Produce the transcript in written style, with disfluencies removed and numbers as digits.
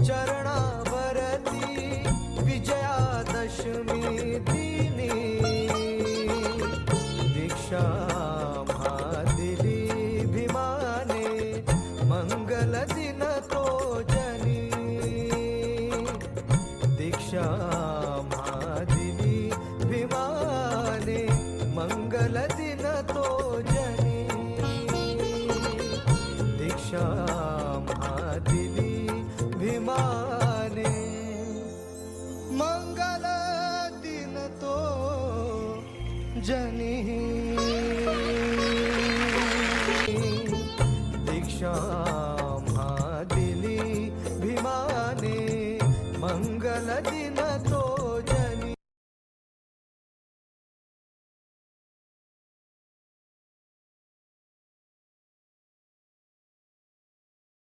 चरणावरती विजयादशमी दिनी दीक्षा दिली भीमाने मंगल दिन तो जनी दीक्षा दिली भीमाने मंगल दिन तो जनी दीक्षा दिली भीमाने मंगल दिन तो जनी दीक्षा दिली भीमाने मंगल दिन